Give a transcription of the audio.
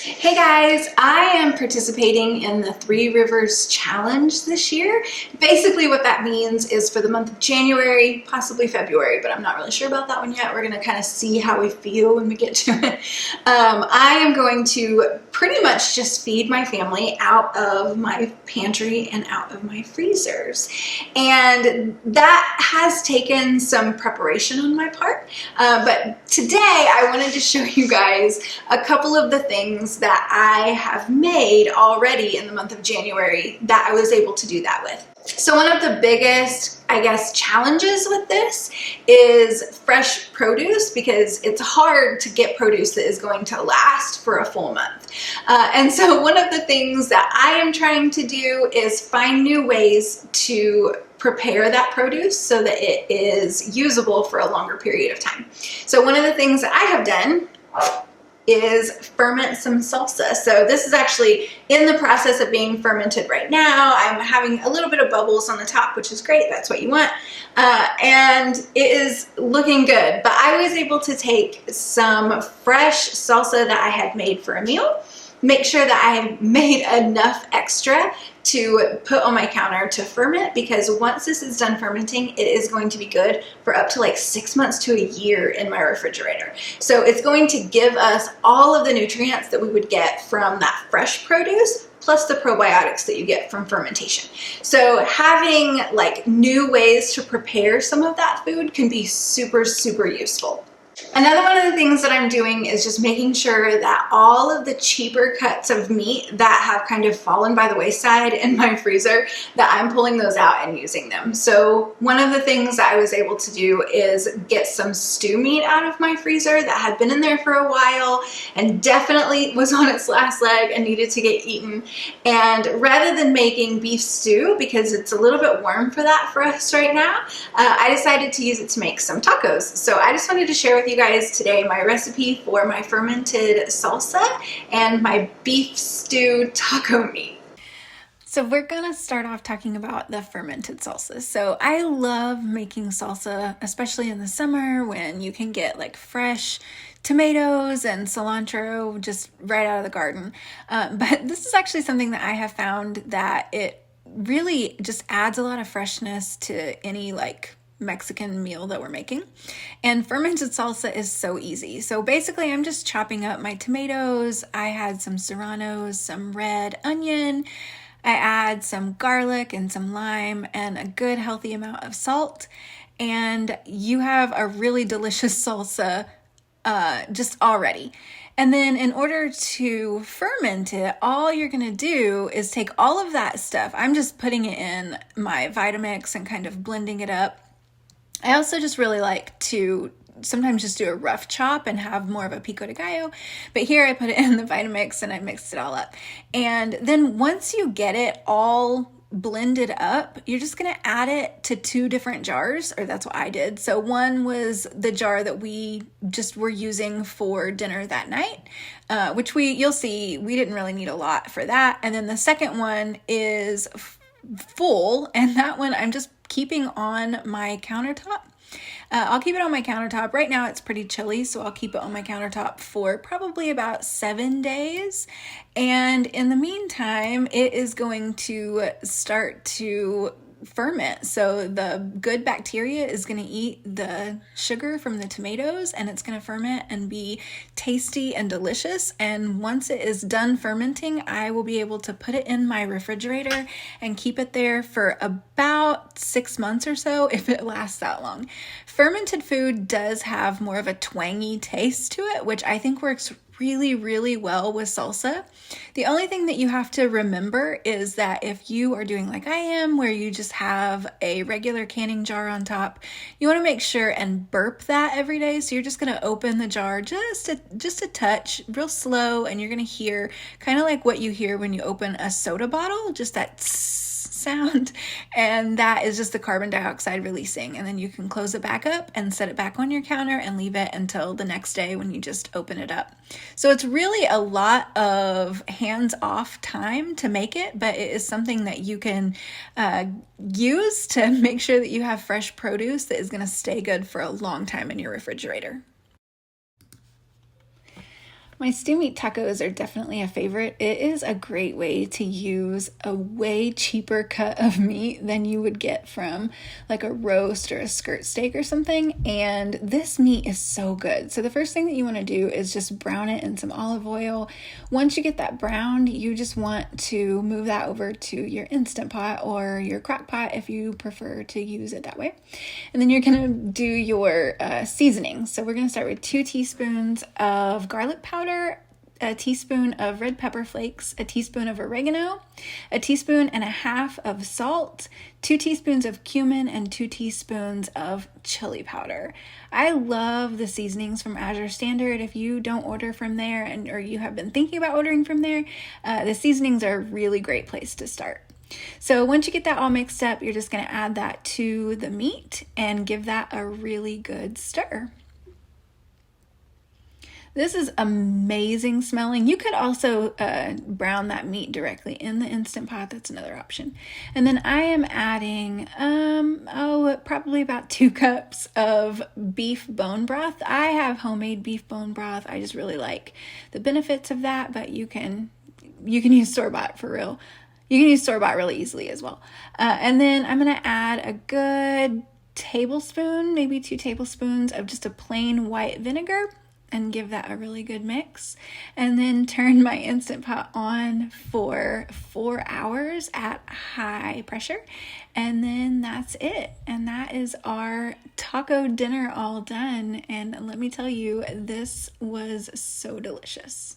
Hey guys, I am participating in the Three Rivers Challenge this year. Basically what that means is for the month of January, possibly February, but I'm not really sure about that one yet. We're going to kind of see how we feel when we get to it. I am going to pretty much just feed my family out of my pantry and out of my freezers. And that has taken some preparation on my part. But today I wanted to show you guys a couple of the things that I have made already in the month of January that I was able to do that with. So one of the biggest, I guess, challenges with this is fresh produce, because it's hard to get produce that is going to last for a full month. And so one of the things that I am trying to do is find new ways to prepare that produce so that it is usable for a longer period of time. So one of the things that I have done is ferment some salsa. So this is actually in the process of being fermented right now. I'm having a little bit of bubbles on the top, which is great. That's what you want. And it is looking good. But I was able to take some fresh salsa that I had made for a meal, make sure that I made enough extra to put on my counter to ferment, because once this is done fermenting, it is going to be good for up to like 6 months to a year in my refrigerator. So it's going to give us all of the nutrients that we would get from that fresh produce, plus the probiotics that you get from fermentation. So having like new ways to prepare some of that food can be super, super useful. Another one of the things that I'm doing is just making sure that all of the cheaper cuts of meat that have kind of fallen by the wayside in my freezer, that I'm pulling those out and using them. So one of the things that I was able to do is get some stew meat out of my freezer that had been in there for a while and definitely was on its last leg and needed to get eaten. And rather than making beef stew, because it's a little bit warm for that for us right now, I decided to use it to make some tacos. So I just wanted to share with you guys today my recipe for my fermented salsa and my beef stew taco meat. So we're gonna start off talking about the fermented salsa. So I love making salsa, especially in the summer when you can get like fresh tomatoes and cilantro just right out of the garden. But this is actually something that I have found that it really just adds a lot of freshness to any like Mexican meal that we're making. And fermented salsa is so easy. So basically I'm just chopping up my tomatoes. I had some serranos, some red onion. I add some garlic and some lime and a good healthy amount of salt. And you have a really delicious salsa just already. And then in order to ferment it, all you're going to do is take all of that stuff. I'm just putting it in my Vitamix and kind of blending it up. I also just really like to sometimes just do a rough chop and have more of a pico de gallo. But here I put it in the Vitamix and I mixed it all up. And then once you get it all blended up, you're just going to add it to 2 different jars, or that's what I did. So one was the jar that we just were using for dinner that night, which you'll see we didn't really need a lot for that. And then the second one is full, and that one I'm just keeping on my countertop. I'll keep it on my countertop. Right now it's pretty chilly, so I'll keep it on my countertop for probably about 7 days. And in the meantime, it is going to start to ferment. So the good bacteria is going to eat the sugar from the tomatoes, and it's going to ferment and be tasty and delicious. And once it is done fermenting, I will be able to put it in my refrigerator and keep it there for about 6 months or so, if it lasts that long. Fermented food does have more of a twangy taste to it, which I think works really, really well with salsa. The only thing that you have to remember is that if you are doing like I am, where you just have a regular canning jar on top, you want to make sure and burp that every day. So you're just going to open the jar just a touch, real slow, and you're going to hear kind of like what you hear when you open a soda bottle, just that sound, and that is just the carbon dioxide releasing. And then you can close it back up and set it back on your counter and leave it until the next day when you just open it up. So it's really a lot of hands-off time to make it, but it is something that you can use to make sure that you have fresh produce that is going to stay good for a long time in your refrigerator. My stew meat tacos are definitely a favorite. It is a great way to use a way cheaper cut of meat than you would get from like a roast or a skirt steak or something. And this meat is so good. So the first thing that you want to do is just brown it in some olive oil. Once you get that browned, you just want to move that over to your Instant Pot or your crock pot if you prefer to use it that way. And then you're going to do your seasoning. So we're going to start with 2 teaspoons of garlic powder, a teaspoon of red pepper flakes, a teaspoon of oregano, a teaspoon and a half of salt, 2 teaspoons of cumin, and 2 teaspoons of chili powder. I love the seasonings from Azure Standard. If you don't order from there or you have been thinking about ordering from there, the seasonings are a really great place to start. So once you get that all mixed up, you're just going to add that to the meat and give that a really good stir. This is amazing smelling. You could also brown that meat directly in the Instant Pot. That's another option. And then I am adding, probably about 2 cups of beef bone broth. I have homemade beef bone broth. I just really like the benefits of that, but you can use store-bought for real. You can use store-bought really easily as well. And then I'm going to add a good tablespoon, maybe 2 tablespoons of just a plain white vinegar, and give that a really good mix. And then turn my Instant Pot on for 4 hours at high pressure. And then that's it. And that is our taco dinner all done. And let me tell you, this was so delicious.